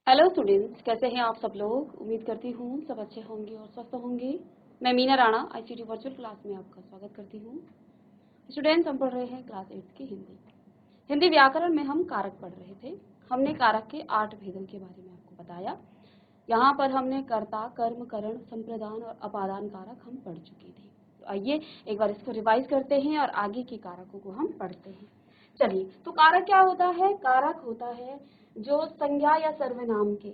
Hello students, कैसे हैं आप सब लोग। उम्मीद करती हूँ सब अच्छे होंगे और स्वस्थ होंगे। मैं Meena Rana ICT virtual class में आपका स्वागत करती हूँ। स्टूडेंट्स, हम पढ़ रहे हैं क्लास 8 की हिंदी व्याकरण में हम कारक पढ़ रहे थे। हमने कारक के 8 भेदों के बारे में आपको बताया। यहाँ पर हमने कर्ता, कर्म, करण, संप्रदान और अपादान कारक हम पढ़ चुके थे। तो आइए एक बार इसको रिवाइज करते हैं और आगे के कारकों को हम पढ़ते हैं। चलिए, तो कारक क्या होता है। कारक होता है जो संज्ञा या सर्वनाम के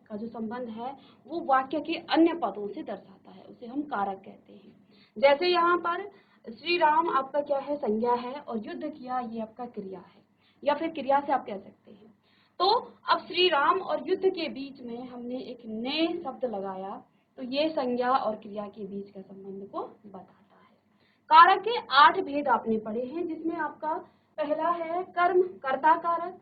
का जो संबंध है वो वाक्य के अन्य पदों से दर्शाता है, उसे हम कारक कहते हैं। जैसे यहाँ पर श्री राम आपका क्या है, संज्ञा है, और युद्ध किया ये आपका क्रिया है, या फिर क्रिया से आप कह सकते हैं। तो अब श्री राम और युद्ध के बीच में हमने एक ने शब्द लगाया, तो ये संज्ञा और क्रिया के बीच का संबंध को बताता है। कारक के 8 भेद आपने पढ़े हैं, जिसमें आपका पहला है कर्म, कर्ता कारक।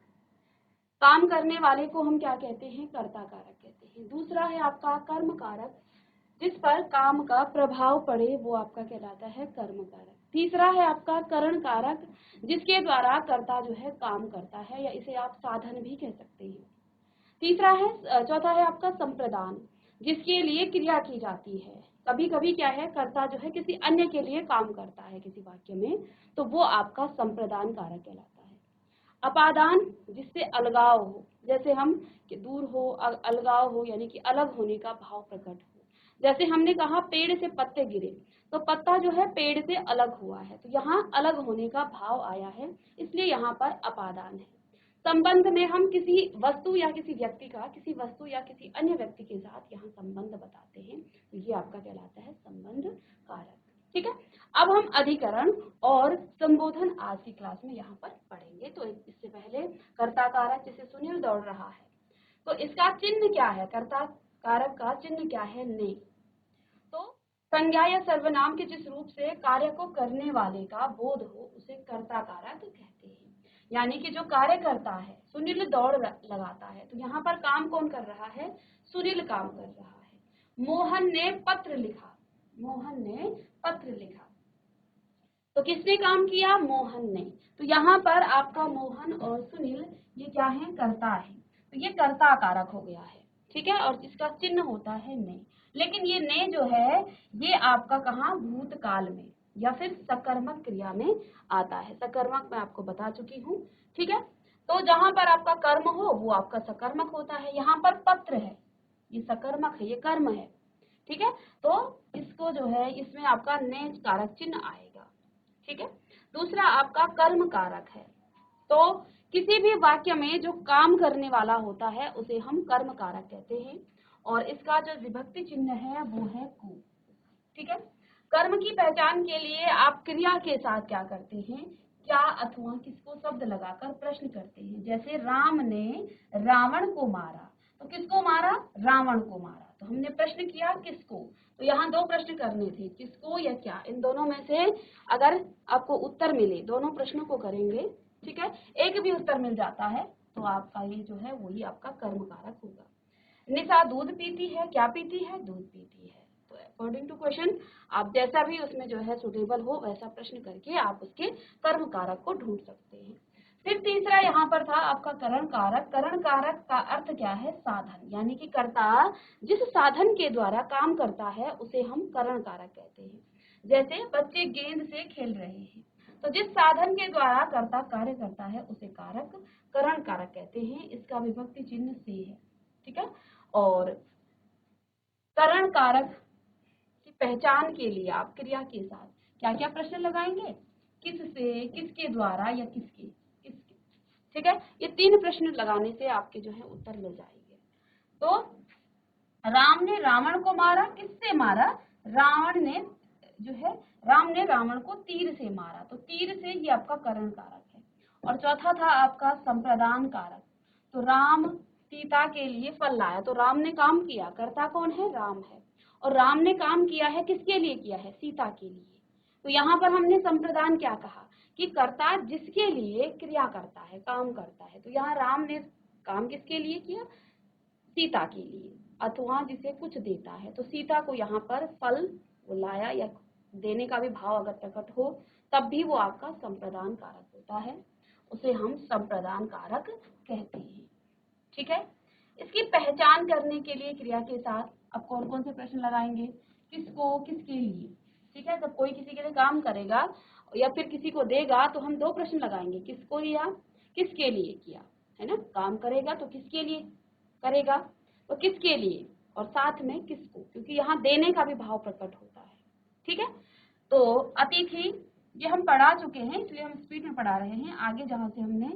काम करने वाले को हम क्या कहते हैं, कर्ता कारक कहते हैं। दूसरा है आपका कर्म कारक, जिस पर काम का प्रभाव पड़े वो आपका कहलाता है कर्म कारक। तीसरा है आपका करण कारक, जिसके द्वारा कर्ता जो है काम करता है, या इसे आप साधन भी कह सकते हैं। चौथा है आपका संप्रदान, जिसके लिए क्रिया की जाती है। कभी कभी क्या है, कर्ता जो है किसी अन्य के लिए काम करता है किसी वाक्य में, तो वो आपका संप्रदान कारक कहलाता है। अपादान, जिससे अलगाव हो, जैसे हम कि दूर हो, अलगाव हो, यानी कि अलग होने का भाव प्रकट हो। जैसे हमने कहा पेड़ से पत्ते गिरे, तो पत्ता जो है पेड़ से अलग हुआ है, तो यहाँ अलग होने का भाव आया है, इसलिए यहाँ पर अपादान है। संबंध में हम किसी वस्तु या किसी व्यक्ति का किसी वस्तु या किसी अन्य व्यक्ति के साथ यहाँ संबंध बताते हैं, तो ये आपका कहलाता है संबंध कारक। ठीक है, अब हम अधिकरण और संबोधन आज की क्लास में यहाँ पर पढ़ेंगे। तो इससे पहले कर्ता कारक, जिसे सुनील दौड़ रहा है, तो इसका चिन्ह क्या है, कर्ता कारक का चिन्ह क्या है, ने। तो संज्ञा या सर्वनाम के जिस रूप से कार्य को करने वाले का बोध हो, उसे कर्ता कारक कहते हैं। यानी कि जो कार्य करता है, सुनील दौड़ लगाता है, तो यहाँ पर काम कौन कर रहा है, सुनील काम कर रहा है। मोहन ने पत्र लिखा, मोहन ने पत्र लिखा, तो किसने काम किया, मोहन ने। तो यहाँ पर आपका मोहन और सुनील ये क्या है, कर्ता है, तो ये कर्ता कारक हो गया है। ठीक है, और इसका चिन्ह होता है ने। लेकिन ये ने जो है ये आपका कहाँ, भूतकाल में या फिर सकर्मक क्रिया में आता है। सकर्मक मैं आपको बता चुकी हूँ। ठीक है, तो जहां पर आपका कर्म हो वो आपका सकर्मक होता है। यहाँ पर पत्र है, ये सकर्मक है, ये कर्म है। ठीक है, तो इसको जो है इसमें आपका ने कारक चिन्ह आएगा। ठीक है, दूसरा आपका कर्म कारक है। तो किसी भी वाक्य में जो काम करने वाला होता है उसे हम कर्म कारक कहते हैं, और इसका जो विभक्ति चिन्ह है वो है को। ठीक है, कर्म की पहचान के लिए आप क्रिया के साथ क्या करते हैं, क्या अथवा किसको शब्द लगाकर प्रश्न करते हैं। जैसे राम ने रावण को मारा, तो किसको मारा, रावण को मारा, तो हमने प्रश्न किया किसको। तो यहाँ दो प्रश्न करने थे, किसको या क्या, इन दोनों में से अगर आपको उत्तर मिले, दोनों प्रश्नों को करेंगे। ठीक है, एक भी उत्तर मिल जाता है तो आपका ये जो है वही आपका कर्म कारक होगा। निशा दूध पीती है, क्या पीती है, दूध पीती है। तो अकॉर्डिंग टू क्वेश्चन आप जैसा भी उसमें जो है सुटेबल हो वैसा प्रश्न करके आप उसके कर्म कारक को ढूंढ सकते हैं। फिर तीसरा यहाँ पर था आपका करण कारक। करण कारक का अर्थ क्या है, साधन, यानी कि कर्ता जिस साधन के द्वारा काम करता है उसे हम करण कारक कहते हैं। जैसे बच्चे गेंद से खेल रहे हैं, तो जिस साधन के द्वारा कर्ता कार्य करता है उसे कारक, करण कारक कहते हैं। इसका विभक्ति चिन्ह से है। ठीक है, और करण कारक की पहचान के लिए आप क्रिया के साथ क्या क्या प्रश्न लगाएंगे, किससे, किसके द्वारा, या किसके, किसके। ठीक है, ये 3 प्रश्न लगाने से आपके जो है उत्तर मिल जाएंगे। तो राम ने रावण को मारा, किससे मारा, रावण ने जो है, राम ने रावण को तीर से मारा, तो तीर से ये आपका करण कारक है। और चौथा था आपका संप्रदान कारक। तो राम सीता के लिए फल लाया, तो राम ने काम किया, कर्ता कौन है, राम है, और राम ने काम किया है, किसके लिए किया है, सीता के लिए। तो यहाँ पर हमने संप्रदान क्या कहा कि कर्ता जिसके लिए क्रिया करता है, काम करता है। तो यहाँ राम ने काम किसके लिए किया, सीता के लिए, अथवा जिसे कुछ देता है। तो सीता को यहाँ पर फल वो लाया, या देने का भी भाव अगर प्रकट हो तब भी वो आपका संप्रदान कारक होता है, उसे हम संप्रदान कारक कहते हैं। ठीक है, इसकी पहचान करने के लिए क्रिया के साथ अब कौन कौन से प्रश्न लगाएंगे, किसको, किसके लिए। ठीक है, जब कोई किसी के लिए काम करेगा या फिर किसी को देगा तो हम दो प्रश्न लगाएंगे, किसको दिया, किसके लिए किया, है ना। काम करेगा तो किसके लिए करेगा, तो किसके लिए, और साथ में किसको, क्योंकि यहाँ देने का भी भाव प्रकट होता है। ठीक है, तो अतिथि ये हम पढ़ा चुके हैं, इसलिए हम स्पीड में पढ़ा रहे हैं आगे जहां से हमने।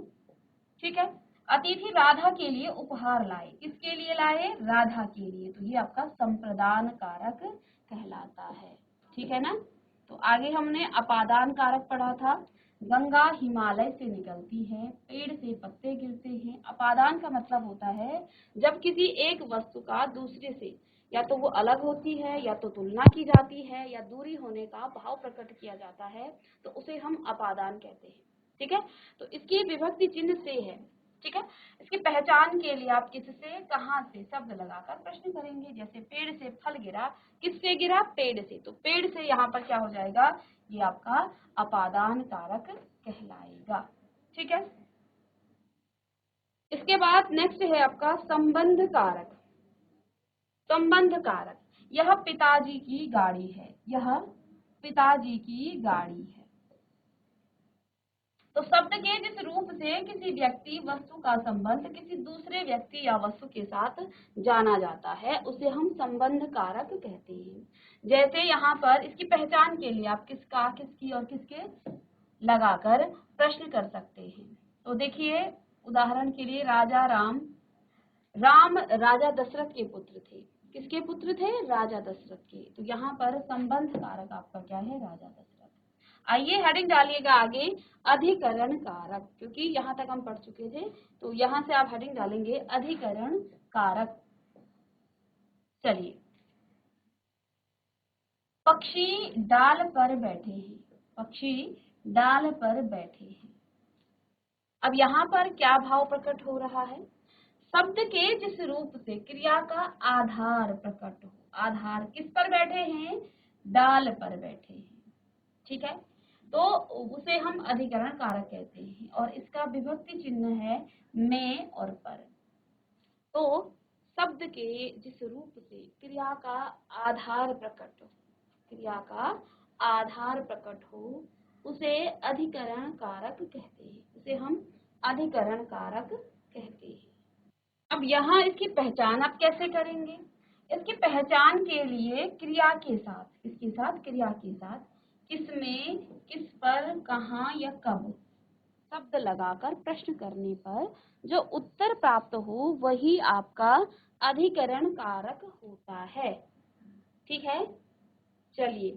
ठीक है, अतिथि राधा के लिए उपहार लाए, किसके लिए लाए, राधा के लिए, तो ये आपका संप्रदान कारक कहलाता है। ठीक है ना। तो आगे हमने अपादान कारक पढ़ा था, गंगा हिमालय से निकलती है, पेड़ से पत्ते गिरते हैं। अपादान का मतलब होता है जब किसी एक वस्तु का दूसरे से या तो वो अलग होती है, या तो तुलना की जाती है, या दूरी होने का भाव प्रकट किया जाता है, तो उसे हम अपादान कहते हैं। ठीक है, तो इसकी विभक्ति चिन्ह से है। ठीक है, इसकी पहचान के लिए आप किससे, कहाँ से शब्द लगाकर प्रश्न करेंगे। जैसे पेड़ से फल गिरा, किससे गिरा, पेड़ से, तो पेड़ से यहाँ पर क्या हो जाएगा, ये आपका अपादान कारक कहलाएगा। ठीक है, इसके बाद नेक्स्ट है आपका संबंध कारक। संबंध कारक, यह पिताजी की गाड़ी है, यह पिताजी की गाड़ी है। तो शब्द के जिस रूप से किसी व्यक्ति वस्तु का संबंध किसी दूसरे व्यक्ति या वस्तु के साथ जाना जाता है उसे हम संबंध कारक कहते हैं। जैसे यहाँ पर इसकी पहचान के लिए आप किसका, किसकी और किसके लगाकर प्रश्न कर सकते हैं। तो देखिए उदाहरण के लिए राजा राम, राम राजा दशरथ के पुत्र थे, किसके पुत्र थे, राजा दशरथ के। तो यहाँ पर संबंध कारक आपका क्या है, राजा दशरथ। आइए हेडिंग डालिएगा आगे, अधिकरण कारक, क्योंकि यहाँ तक हम पढ़ चुके थे, तो यहाँ से आप हेडिंग डालेंगे अधिकरण कारक। चलिए, पक्षी डाल पर बैठे हैं, पक्षी डाल पर बैठे हैं। अब यहाँ पर क्या भाव प्रकट हो रहा है, शब्द के जिस रूप से क्रिया का आधार प्रकट हो। आधार किस पर बैठे हैं, डाल पर बैठे हैं। ठीक है, तो उसे हम अधिकरण कारक कहते हैं, और इसका विभक्ति चिन्ह है में और पर। तो शब्द के जिस रूप से क्रिया का आधार प्रकट हो, क्रिया का आधार प्रकट हो, उसे अधिकरण कारक कहते हैं, उसे हम अधिकरण कारक कहते हैं। अब यहाँ इसकी पहचान आप कैसे करेंगे, इसकी पहचान के लिए क्रिया के साथ, इसके साथ क्रिया के साथ किसमें, किस पर, कहाँ या कब शब्द लगाकर प्रश्न करने पर जो उत्तर प्राप्त हो वही आपका अधिकरण कारक होता है। ठीक है, चलिए,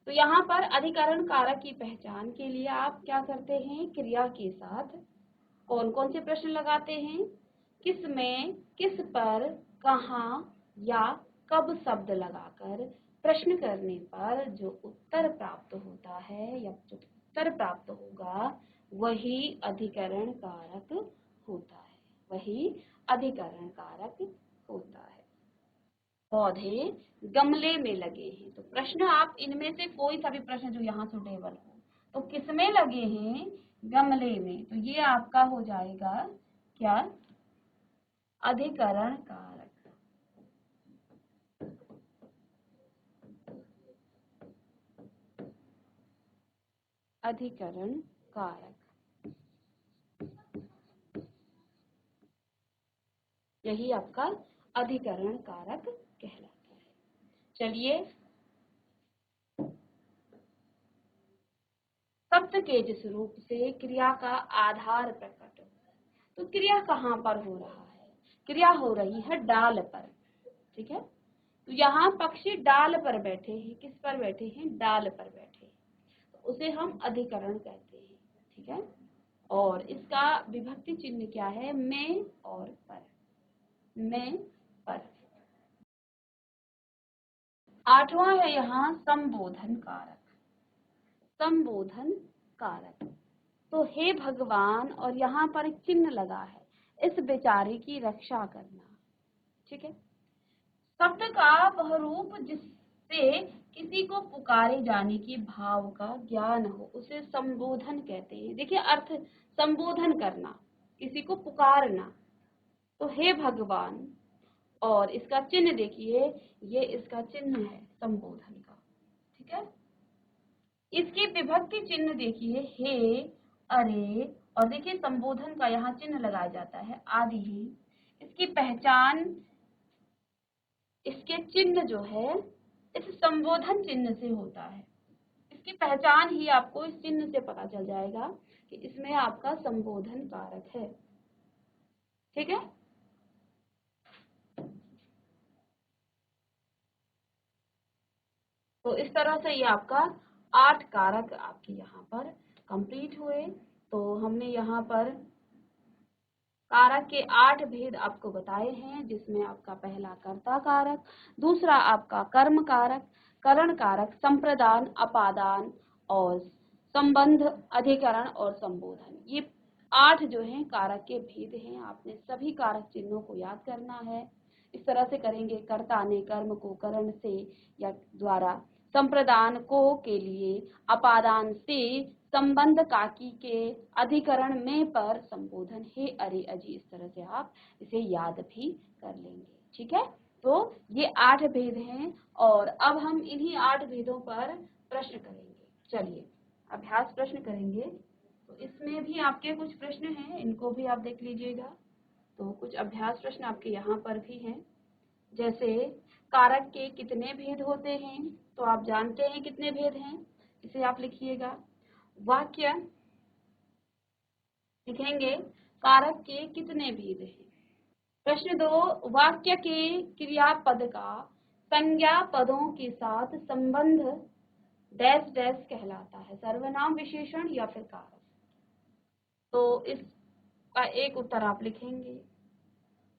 तो यहाँ पर अधिकरण कारक की पहचान के लिए आप क्या करते हैं, क्रिया के साथ कौन कौन से प्रश्न लगाते हैं, किस में, किस पर, कहाँ या कब शब्द लगाकर प्रश्न करने पर जो उत्तर प्राप्त होता है या जो उत्तर प्राप्त होगा वही अधिकरण कारक होता है, वही अधिकरण कारक होता है। पौधे गमले में लगे हैं, तो प्रश्न आप इनमें से कोई सा भी प्रश्न जो यहाँ सुटेबल हो, तो किसमें लगे हैं, गमले में, तो ये आपका हो जाएगा क्या, अधिकरण कारक। अधिकरण कारक, यही आपका अधिकरण कारक कहलाता है। चलिए, शब्द के जिस रूप से क्रिया का आधार प्रकट हो, तो क्रिया कहाँ पर हो रहा है, क्रिया हो रही है डाल पर। ठीक है, तो यहाँ पक्षी डाल पर बैठे हैं, किस पर बैठे हैं, डाल पर बैठे हैं, तो उसे हम अधिकरण कहते हैं। ठीक है, और इसका विभक्ति चिन्ह क्या है, में और पर, में पर। आठवां है यहाँ संबोधन कारक। संबोधन कारक, तो हे भगवान, और यहाँ पर एक चिन्ह लगा है, इस बेचारे की रक्षा करना। ठीक है, शब्द का वह रूप जिससे किसी को पुकारे जाने की भाव का ज्ञान हो उसे संबोधन कहते हैं। देखिए अर्थ, संबोधन करना, किसी को पुकारना। तो हे भगवान, और इसका चिन्ह देखिए, ये इसका चिन्ह है संबोधन का, ठीक है। इसकी विभक्ति चिन्ह देखिए, हे, अरे, और देखिए संबोधन का यहाँ चिन्ह लगाया जाता है आदि ही। इसकी पहचान, इसके चिन्ह जो है इस संबोधन चिन्ह से होता है। इसकी पहचान ही आपको इस चिन्ह से पता चल जाएगा कि इसमें आपका संबोधन कारक है, ठीक है। तो इस तरह से ये आपका 8 कारक आपके यहाँ पर कंप्लीट हुए। तो हमने यहाँ पर कारक के 8 भेद आपको बताए हैं, जिसमें आपका पहला कर्ता कारक, दूसरा आपका कर्म कारक, करण कारक, संप्रदान, अपादान और संबंध, अधिकरण और संबोधन। ये 8 जो हैं कारक के भेद हैं। आपने सभी कारक चिन्हों को याद करना है। इस तरह से करेंगे, कर्ता ने कर्म को करण से या द्वारा, संप्रदान को के लिए, अपादान से, संबंध काकी के, अधिकरण में पर, संबोधन हे, अरे, अजी। इस तरह से आप इसे याद भी कर लेंगे, ठीक है। तो ये 8 भेद हैं और अब हम इन्हीं 8 भेदों पर प्रश्न करेंगे। चलिए अभ्यास प्रश्न करेंगे। तो इसमें भी आपके कुछ प्रश्न हैं, इनको भी आप देख लीजिएगा। तो कुछ अभ्यास प्रश्न आपके यहाँ पर भी हैं, जैसे कारक के कितने भेद होते हैं, तो आप जानते हैं कितने भेद हैं, इसे आप लिखिएगा। वाक्य लिखेंगे, कारक के कितने भेद हैं। प्रश्न 2, वाक्य के क्रियापद का संज्ञा पदों के साथ संबंध डैश डैश कहलाता है, सर्वनाम, विशेषण या फिर कारक। तो इसका एक उत्तर आप लिखेंगे,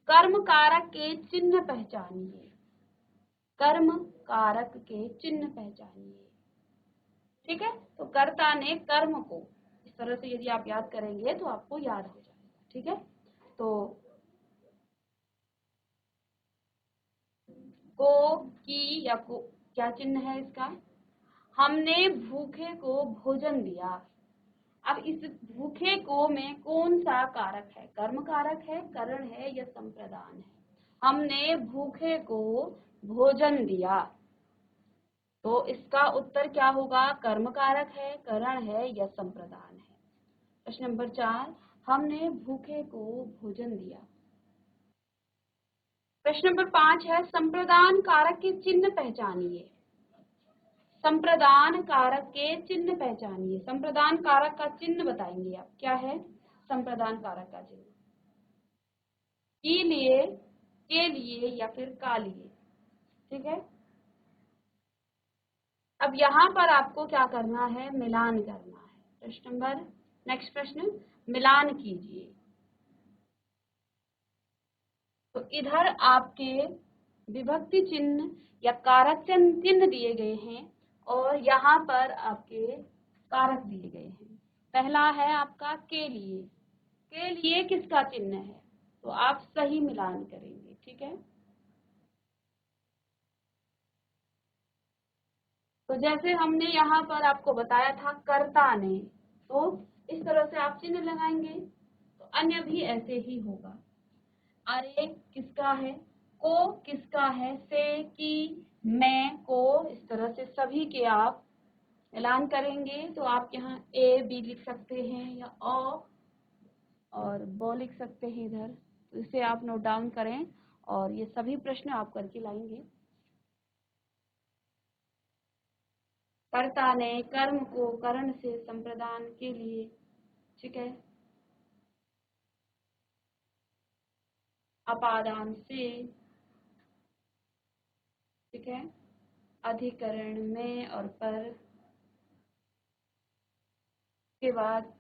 कर्म कारक के चिन्ह पहचानिए, कर्म कारक के चिन्ह पहचानिए, ठीक है। तो कर्ता ने कर्म को, इस तरह से यदि आप याद करेंगे तो आपको याद हो जाएगा, ठीक है। तो को, की या को, क्या चिन्ह है इसका, हमने भूखे को भोजन दिया। अब इस भूखे को में कौन सा कारक है, कर्म कारक है, करण है या संप्रदान है। हमने भूखे को भोजन दिया, तो इसका उत्तर क्या होगा, कर्म कारक है, करण है या संप्रदान है। प्रश्न नंबर 4, हमने भूखे को भोजन दिया। प्रश्न नंबर 5 है, संप्रदान कारक के चिन्ह पहचानिए, संप्रदान कारक के चिन्ह पहचानिए। संप्रदान कारक का चिन्ह बताएंगे आप, क्या है संप्रदान कारक का चिन्ह, के लिए या फिर का लिए, ठीक है। अब यहाँ पर आपको क्या करना है, मिलान करना है। प्रश्न नंबर, नेक्स्ट प्रश्न, मिलान कीजिए। तो इधर आपके विभक्ति चिन्ह या कारक चिन्ह दिए गए हैं और यहाँ पर आपके कारक दिए गए हैं। पहला है आपका के लिए किसका चिन्ह है, तो आप सही मिलान करेंगे, ठीक है। तो जैसे हमने यहाँ पर आपको बताया था कर्ता ने, तो इस तरह से आप चिन्ह लगाएंगे। तो अन्य भी ऐसे ही होगा, अरे किसका है, को किसका है, से, की, मैं, को, इस तरह से सभी के आप मिलान करेंगे। तो आप यहाँ ए बी लिख सकते हैं या अ और ब लिख सकते हैं इधर। तो इसे आप नोट डाउन करें और ये सभी प्रश्न आप करके लाएंगे। कर्ता ने कर्म को करण से, संप्रदान के लिए, ठीक है, अपादान से, ठीक है, अधिकरण में और पर, के बाद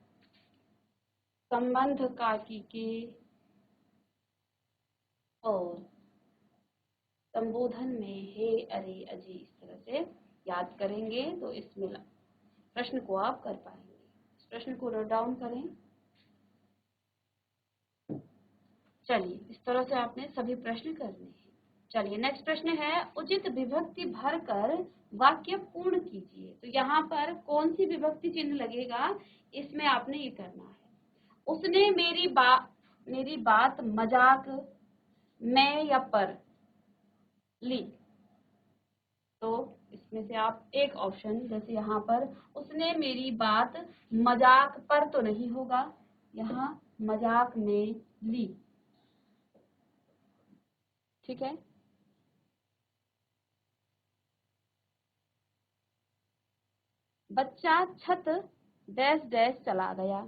संबंध काकी के और संबोधन में हे, अरे, अजी। इस तरह से याद करेंगे तो इसमें प्रश्न को आप कर पाएंगे। इस प्रश्न को नोट डाउन करें। चलिए इस तरह से आपने सभी प्रश्न करने हैं। चलिए नेक्स्ट प्रश्न है, उचित विभक्ति भरकर वाक्य पूर्ण कीजिए। तो यहाँ पर कौन सी विभक्ति चिन्ह लगेगा, इसमें आपने ये करना है। उसने मेरी बात मजाक में या पर, ली। तो इसमें से आप एक ऑप्शन, जैसे यहाँ पर उसने मेरी बात मजाक पर तो नहीं होगा, यहाँ मजाक में ली। ठीक है। बच्चा छत डैश डैश चला गया,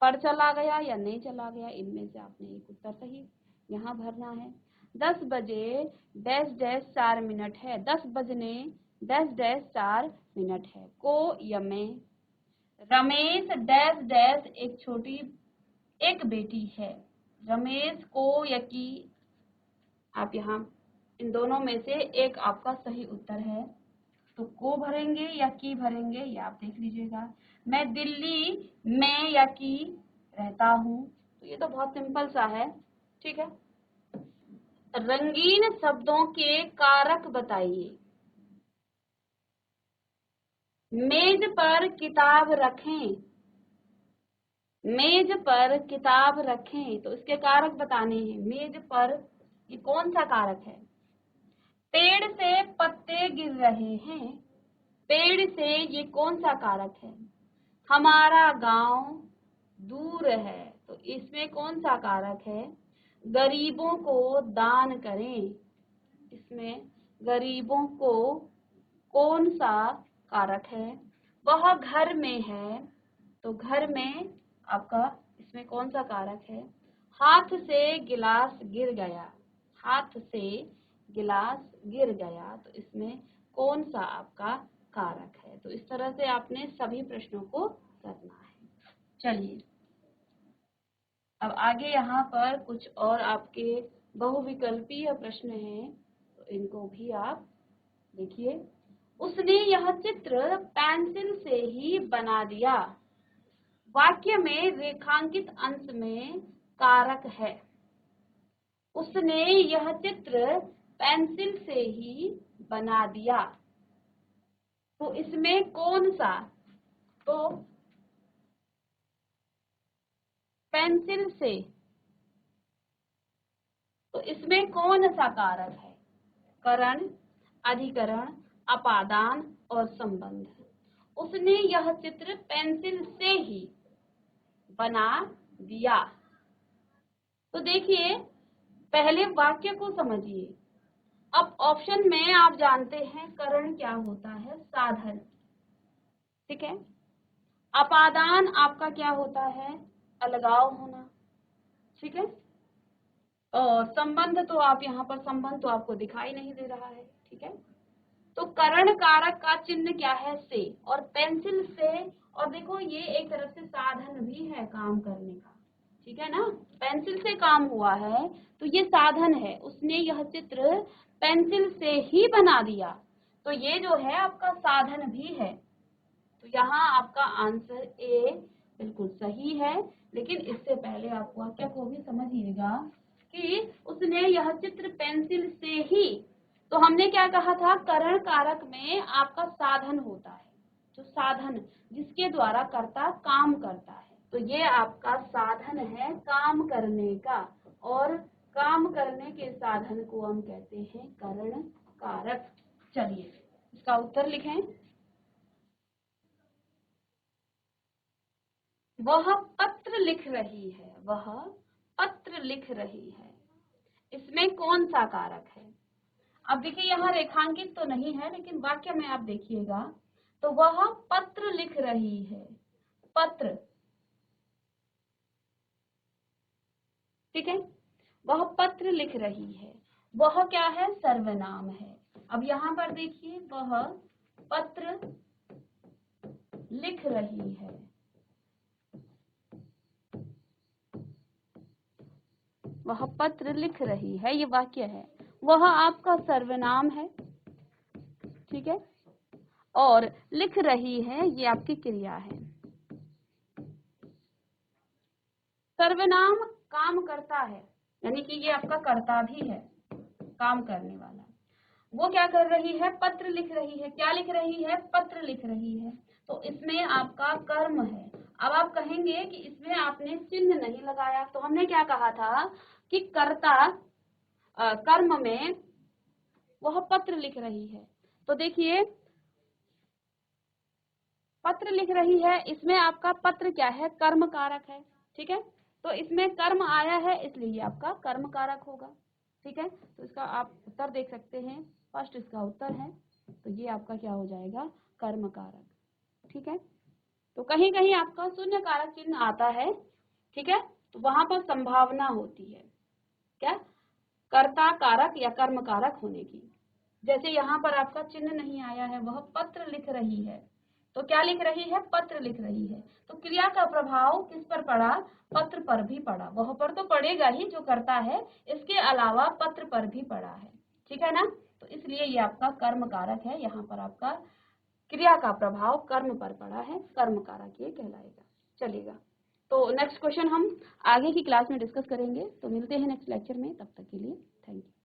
पर चला गया या नहीं चला गया, इनमें से आपने एक उत्तर सही यहाँ भरना है। 10 बजे डैश डैश 4 मिनट है, 10 बजने डैश डैश 4 मिनट है। को यमे रमेश डैश डैश एक बेटी है। रमेश को यकी, आप यहाँ इन दोनों में से एक आपका सही उत्तर है, तो को भरेंगे या की भरेंगे ये आप देख लीजिएगा। मैं दिल्ली में या की रहता हूँ, तो ये तो बहुत सिंपल सा है। ठीक है। रंगीन शब्दों के कारक बताइए। मेज पर किताब रखें, मेज पर किताब रखें, तो इसके कारक बताने हैं। मेज पर ये कौन सा कारक है? पेड़ से पत्ते गिर रहे हैं, पेड़ से ये कौन सा कारक है? हमारा गांव दूर है, तो इसमें कौन सा कारक है? गरीबों को दान करें, इसमें गरीबों को कौन सा कारक है? वह घर में है, तो घर में आपका इसमें कौन सा कारक है? हाथ से गिलास गिर गया, हाथ से गिलास गिर गया, तो इसमें कौन सा आपका कारक है? तो इस तरह से आपने सभी प्रश्नों को करना है। चलिए अब आगे यहाँ पर कुछ और आपके बहुविकल्पीय प्रश्न हैं, तो इनको भी आप देखिए। उसने यह चित्र पेंसिल से ही बना दिया, वाक्य में रेखांकित अंश में कारक है। उसने यह चित्र पेंसिल से ही बना दिया, तो इसमें कौन सा? तो पेंसिल से, तो इसमें कौन सा कारक है? करण, अधिकरण, अपादान और संबंध। उसने यह चित्र पेंसिल से ही बना दिया, तो देखिए पहले वाक्य को समझिए। अब ऑप्शन में आप जानते हैं करण क्या होता है? साधन। ठीक है। अपादान आपका क्या होता है? अलगाव होना। ठीक है। और संबंध तो आप यहाँ पर संबंध तो आपको दिखाई नहीं दे रहा है। ठीक है। तो करण कारक का चिन्ह क्या है? से। और पेंसिल से, और देखो ये एक तरफ से साधन भी है काम करने का। ठीक है ना, पेंसिल से काम हुआ है तो ये साधन है। उसने यह चित्र पेंसिल से ही बना दिया, तो ये जो है आपका साधन भी है। तो यहाँ आपका आंसर ए बिल्कुल सही है। लेकिन इससे पहले आप वाक्य को भी समझिएगा कि उसने यह चित्र पेंसिल से ही, तो हमने क्या कहा था? करण कारक में आपका साधन होता है, जो साधन जिसके द्वारा कर्ता काम करता है, तो ये आपका साधन है काम करने का, और काम करने के साधन को हम कहते हैं करण कारक। चलिए इसका उत्तर लिखें। वह पत्र लिख रही है, वह पत्र लिख रही है, इसमें कौन सा कारक है? अब देखिए यहाँ रेखांकित तो नहीं है, लेकिन वाक्य में आप देखिएगा तो वह पत्र लिख रही है, पत्र। ठीक है, वह पत्र लिख रही है, वह क्या है? सर्वनाम है। अब यहाँ पर देखिए वह पत्र लिख रही है, वह पत्र लिख रही है, ये वाक्य है। वह आपका सर्वनाम है। ठीक है, और लिख रही है ये आपकी क्रिया है। सर्वनाम काम करता है, यानी कि ये आपका कर्ता भी है, काम करने वाला। वो क्या कर रही है? पत्र लिख रही है। क्या लिख रही है? पत्र लिख रही है, तो इसमें आपका कर्म है। अब आप कहेंगे कि इसमें आपने चिन्ह नहीं लगाया, तो हमने क्या कहा था कि कर्ता कर्म में वह पत्र लिख रही है। तो देखिए पत्र लिख रही है, इसमें आपका पत्र क्या है, कर्म कारक है, ठीक है। तो इसमें कर्म आया है इसलिए ये आपका कर्म कारक होगा, ठीक है। तो इसका आप उत्तर देख सकते हैं, फर्स्ट इसका उत्तर है, तो ये आपका क्या हो जाएगा, कर्म कारक, ठीक है। तो कहीं कहीं आपका शून्य कारक चिन्ह आता है, ठीक है, तो वहां पर संभावना होती है क्या, कर्ता कारक या कर्म कारक होने की। जैसे यहाँ पर आपका चिन्ह नहीं आया है, वह पत्र लिख रही है, तो क्या लिख रही है, पत्र लिख रही है। तो क्रिया का प्रभाव किस पर पड़ा, पत्र पर भी पड़ा, वह पर तो पड़ेगा ही जो करता है, इसके अलावा पत्र पर भी पड़ा है, ठीक है ना। तो इसलिए ये आपका कर्म कारक है, यहाँ पर आपका क्रिया का प्रभाव कर्म पर पड़ा है, कर्म कारक ये कहलाएगा, चलेगा। तो नेक्स्ट क्वेश्चन हम आगे की क्लास में डिस्कस करेंगे। तो मिलते हैं नेक्स्ट लेक्चर में, तब तक के लिए थैंक यू।